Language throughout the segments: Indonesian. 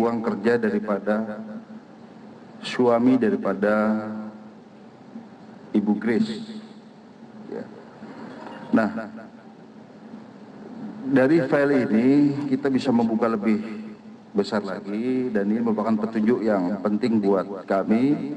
uang kerja daripada suami daripada Ibu Grace. Ya. Nah, dari file ini kita bisa membuka lebih besar lagi, dan ini merupakan petunjuk yang penting buat kami,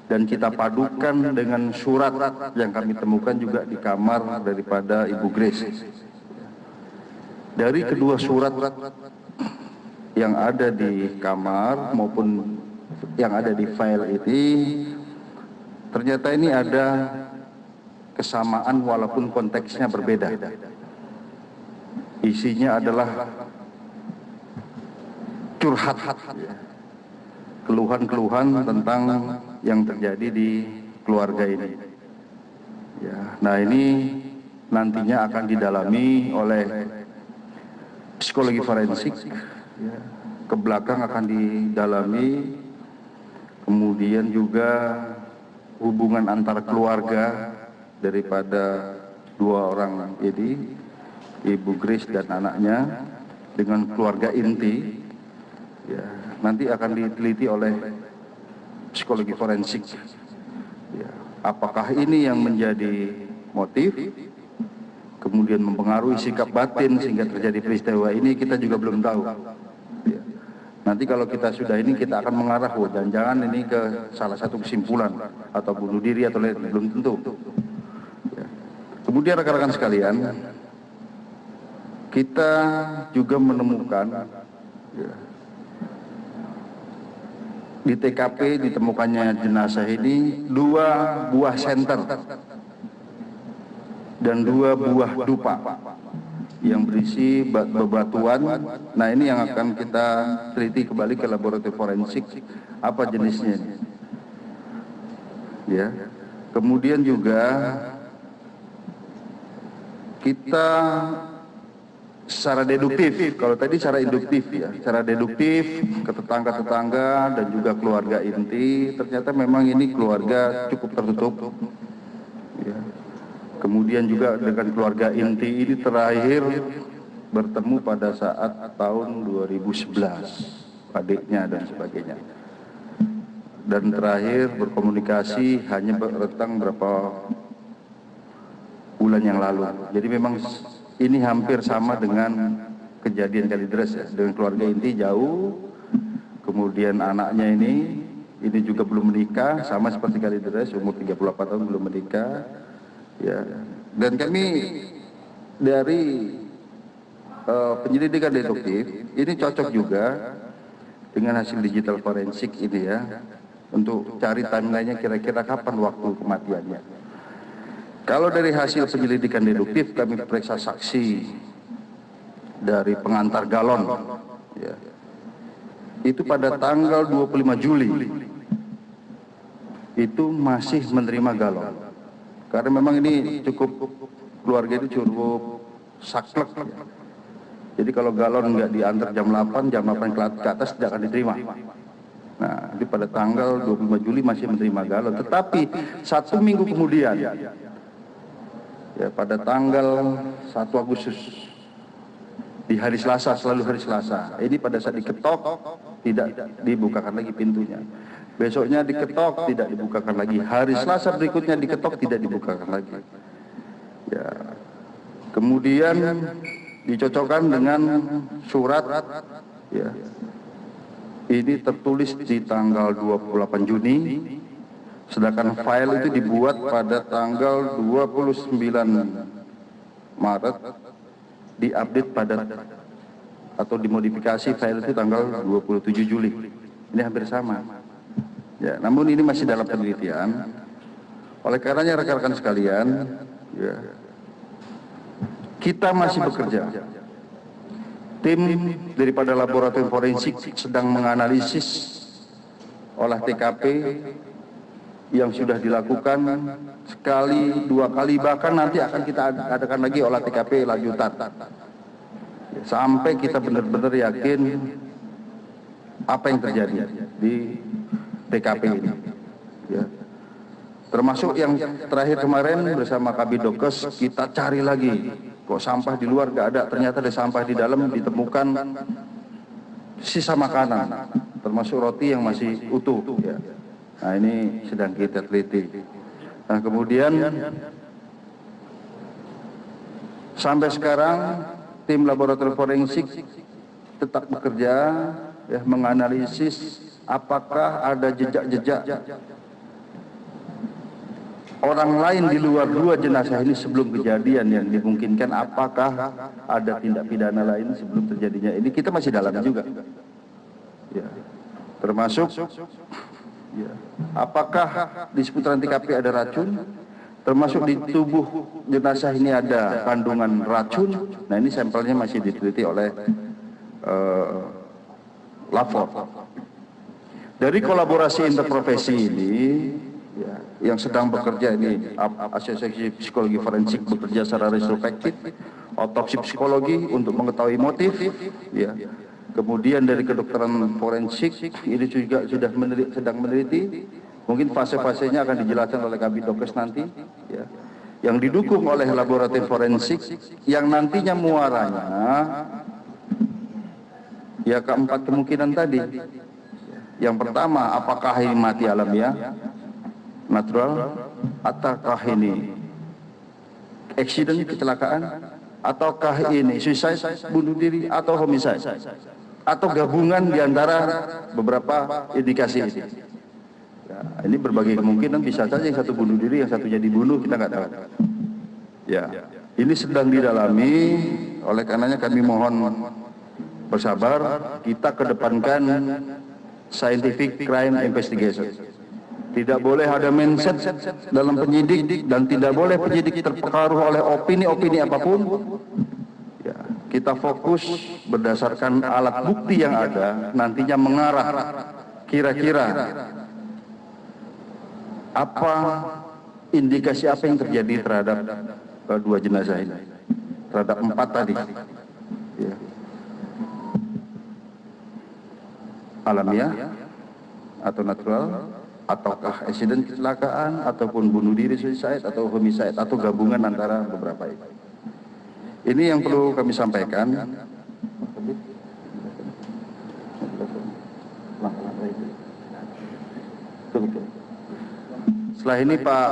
dan kita padukan dengan surat yang kami temukan juga di kamar daripada Ibu Grace. Dari kedua surat yang ada di kamar maupun yang ada di file ini, ternyata ini ada kesamaan walaupun konteksnya berbeda. Isinya adalah curhat, keluhan-keluhan tentang yang terjadi di keluarga ini. Ya, nah ini nantinya akan didalami oleh psikologi forensik. Ya, ke belakang akan didalami, kemudian juga hubungan antar keluarga daripada dua orang ini, Ibu Grace dan anaknya, dengan keluarga inti. Ya, nanti akan diteliti oleh psikologi forensik. Ya, apakah ini yang menjadi motif, kemudian mempengaruhi sikap batin sehingga terjadi peristiwa ini, kita juga belum tahu. Ya. Nanti kalau kita sudah ini, kita akan mengarah, jangan-jangan ini ke salah satu kesimpulan atau bunuh diri atau lain, belum tentu. Ya. Kemudian rekan-rekan sekalian, kita juga menemukan, ya, di TKP ditemukannya jenazah ini 2 buah senter dan 2 buah dupa yang berisi bebatuan. Nah, ini yang akan kita teliti kembali ke laboratorium forensik, apa jenisnya ini. Ya. Kemudian juga kita secara deduktif, kalau tadi secara induktif ya, secara deduktif ke tetangga-tetangga dan juga keluarga inti, ternyata memang ini keluarga cukup tertutup. Ya. Kemudian juga dengan keluarga inti ini terakhir bertemu pada saat tahun 2011, adiknya dan sebagainya. Dan terakhir berkomunikasi hanya bertang berapa bulan yang lalu. Jadi memang ini hampir sama dengan kejadian Kalideres ya, dengan keluarga inti jauh, kemudian anaknya ini juga belum menikah, sama seperti Kalideres, umur 38 tahun belum menikah. Ya, dan kami dari penyelidikan deduktif ini cocok juga dengan hasil digital forensik ini ya, untuk cari timeline-nya kira-kira kapan waktu kematiannya. Kalau dari hasil penyelidikan deduktif, kami periksa saksi dari pengantar galon, ya, itu pada tanggal 25 Juli itu masih menerima galon. Karena memang ini keluarga itu cukup saklek. Ya. Jadi kalau galon nggak diantar jam 8 ke atas tidak akan diterima. Nah, jadi pada tanggal 25 Juli masih menerima galon. Tetapi 1 minggu kemudian, ya, pada tanggal 1 Agustus, di hari Selasa, selalu hari Selasa, ini pada saat diketok tidak dibukakan lagi pintunya. Besoknya diketok tidak dibukakan lagi. Hari Selasa berikutnya diketok tidak dibukakan lagi. Ya. Kemudian dicocokkan dengan surat, ya, ini tertulis di tanggal 28 Juni. Sedangkan file itu dibuat pada tanggal 29 Maret, diupdate pada atau dimodifikasi file itu tanggal 27 Juli. Ini hampir sama. Ya, namun ini masih dalam penelitian. Oleh karenanya rekan-rekan sekalian, ya, kita masih bekerja. Tim daripada laboratorium forensik sedang menganalisis olah TKP yang sudah dilakukan sekali, 2 kali, bahkan nanti akan kita adakan lagi olah TKP lanjutan. Sampai kita benar-benar yakin apa yang terjadi di TKP ini. Ya. Termasuk yang terakhir kemarin bersama Kabidokes, kita cari lagi. Kok sampah di luar nggak ada, ternyata ada sampah di dalam ditemukan sisa makanan, termasuk roti yang masih utuh. Ya. Nah ini sedang kita teliti. Nah kemudian sampai sekarang tim laboratorium forensik tetap bekerja, ya, menganalisis apakah ada jejak-jejak orang lain di luar dua jenazah ini sebelum kejadian yang dimungkinkan, apakah ada tindak pidana lain sebelum terjadinya ini, kita masih dalam juga. Ya. Termasuk ya, apakah di seputaran TKP ada racun, termasuk di tubuh jenazah ini ada kandungan racun. Nah ini sampelnya masih diteliti oleh lapor. Dari kolaborasi interprofesi ini, ya, yang sedang bekerja ini, Asosiasi Psikologi Forensik bekerja secara retrospektif, otopsi psikologi untuk mengetahui motif, ya. Kemudian dari kedokteran forensik ini juga sudah sedang meneliti, mungkin fase-fasenya akan dijelaskan oleh Kabid Dokes nanti, ya. Yang didukung oleh laboratorium forensik, yang nantinya muaranya, ya keempat kemungkinan tadi. Yang pertama, apakah ini mati alamiah, natural, ataukah ini accident, kecelakaan, ataukah ini suicide, bunuh diri, atau homicide, atau gabungan di antara beberapa indikasi ini. Ya, ini berbagai kemungkinan, bisa saja yang satu bunuh diri, yang satunya dibunuh, kita nggak tahu. Ya, ini sedang didalami, oleh karenanya kami mohon bersabar, kita kedepankan scientific crime investigation. Tidak boleh ada mindset dalam penyidik, dan tidak boleh penyidik terpengaruh oleh opini-opini apapun. Ya, kita fokus berdasarkan alat bukti yang ada, nantinya mengarah kira-kira apa indikasi apa yang terjadi terhadap dua jenazah ini, terhadap empat tadi. Ya. Alamiah atau natural, ataukah accident, kecelakaan, ataupun bunuh diri, suicide, atau homicide, atau gabungan antara beberapa itu. Ini yang perlu kami sampaikan. Setelah ini Pak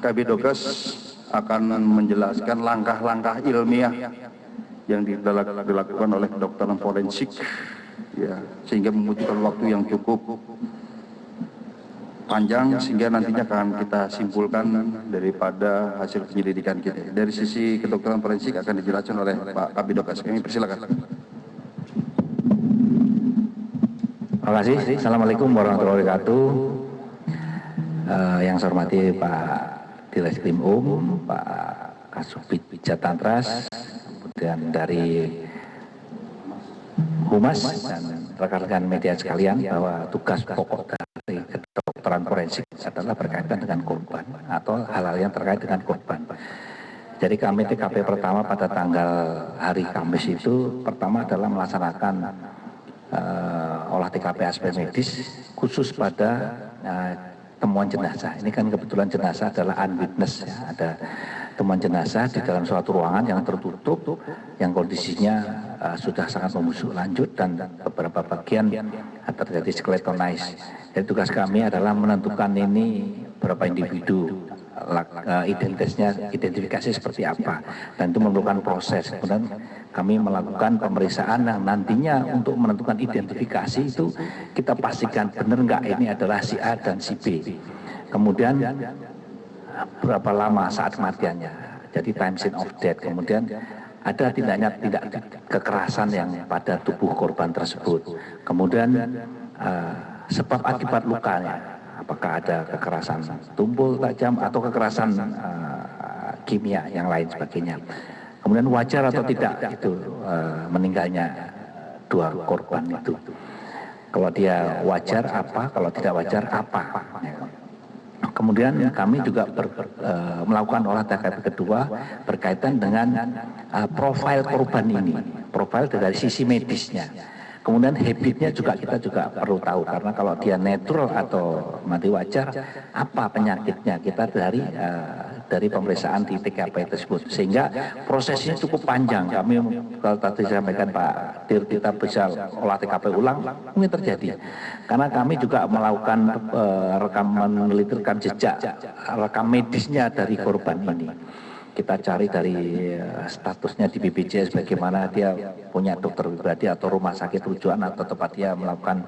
Kabid Dokes akan menjelaskan langkah-langkah ilmiah yang dilakukan oleh kedokteran forensik, ya, sehingga membutuhkan waktu yang cukup panjang, sehingga nantinya akan kita simpulkan daripada hasil penyelidikan kita. Dari sisi kedokteran forensik akan dijelaskan oleh Pak Kabid Dokes. Kami persilakan. Terima kasih. Assalamualaikum warahmatullahi wabarakatuh. Yang saya hormati Pak Direskrim Pak Kasubit Jatantras, kemudian dari Humas dan rekan-rekan media sekalian, bahwa tugas pokok dari kedokteran forensik adalah berkaitan dengan korban atau hal-hal yang terkait dengan korban. Jadi kami TKP pertama pada tanggal hari Kamis itu pertama adalah melaksanakan olah TKP aspek medis khusus pada temuan jenazah. Ini kan kebetulan jenazah adalah unwitness, ya. Ada temuan jenazah di dalam suatu ruangan yang tertutup, yang kondisinya sudah sangat membusuk lanjut, dan beberapa bagian terjadi skeletonize. Jadi tugas kami adalah menentukan ini berapa individu, identifikasi seperti apa, dan itu memerlukan proses. Kemudian kami melakukan pemeriksaan yang nantinya untuk menentukan identifikasi itu kita pastikan benar nggak ini adalah si A dan si B. Kemudian berapa lama saat kematiannya, jadi time scene of death. Kemudian ada tidak kekerasan yang pada tubuh korban tersebut. Kemudian sebab akibat lukanya, apakah ada kekerasan tumpul tajam atau kekerasan kimia yang lain sebagainya. Kemudian wajar atau tidak itu meninggalnya dua korban itu. Kalau dia wajar apa, kalau tidak wajar apa. Kemudian kami juga melakukan olah TKP kedua berkaitan dengan profil korban ini, profil dari sisi medisnya. Kemudian habitnya juga kita juga perlu tahu, karena kalau dia natural atau mati wajar, apa penyakitnya kita dari dari pemeriksaan di TKP tersebut, sehingga prosesnya cukup panjang. Kami kalau tadi sampaikan Pak Dir, kita bisa olah TKP ulang mungkin terjadi, karena kami juga melakukan meneliti rekam jejak, rekam medisnya dari korban ini. Kita cari dari statusnya di BPJS, bagaimana dia punya dokter pribadi atau rumah sakit rujukan atau tempat dia melakukan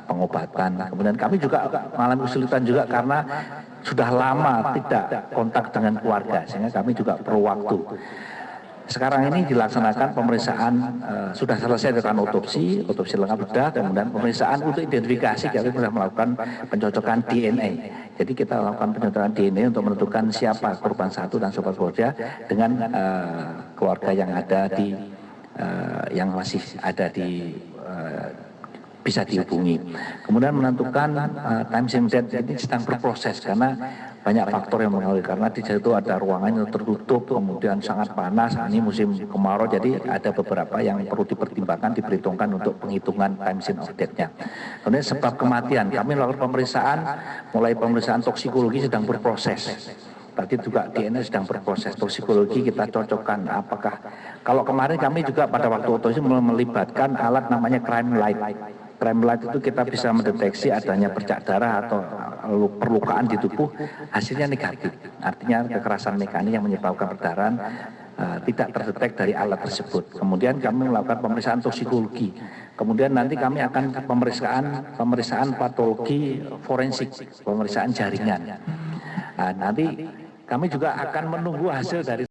pengobatan. Kemudian kami juga mengalami kesulitan juga karena sudah lama tidak kontak dengan keluarga, sehingga kami juga perlu waktu. Sekarang ini dilaksanakan pemeriksaan, sudah selesai dengan otopsi lengkap sudah, kemudian pemeriksaan untuk identifikasi, kami sudah melakukan pencocokan DNA. Jadi kita lakukan pencocokan DNA untuk menentukan siapa korban 1 dan sobat keluarga dengan keluarga yang ada di, yang masih ada di, bisa dihubungi. Kemudian menentukan time death ini sedang berproses karena banyak faktor yang mengaruhi, karena di situ ada ruangan yang tertutup, kemudian sangat panas, ini musim kemarau, jadi ada beberapa yang perlu dipertimbangkan, diperhitungkan untuk penghitungan time of death-nya. Kemudian sebab kematian, kami melakukan pemeriksaan, mulai pemeriksaan toksikologi sedang berproses. Tadi juga DNA sedang berproses, toksikologi kita cocokkan apakah, kalau kemarin kami juga pada waktu otopsi melibatkan alat namanya crime light. Crime light itu kita bisa mendeteksi adanya bercak darah atau perlukaan di tubuh, hasilnya negatif. Artinya kekerasan mekanik yang menyebabkan perdarahan tidak terdetek dari alat tersebut. Kemudian kami melakukan pemeriksaan toksikologi. Kemudian nanti kami akan pemeriksaan patologi forensik, pemeriksaan jaringan. Nanti kami juga akan menunggu hasil dari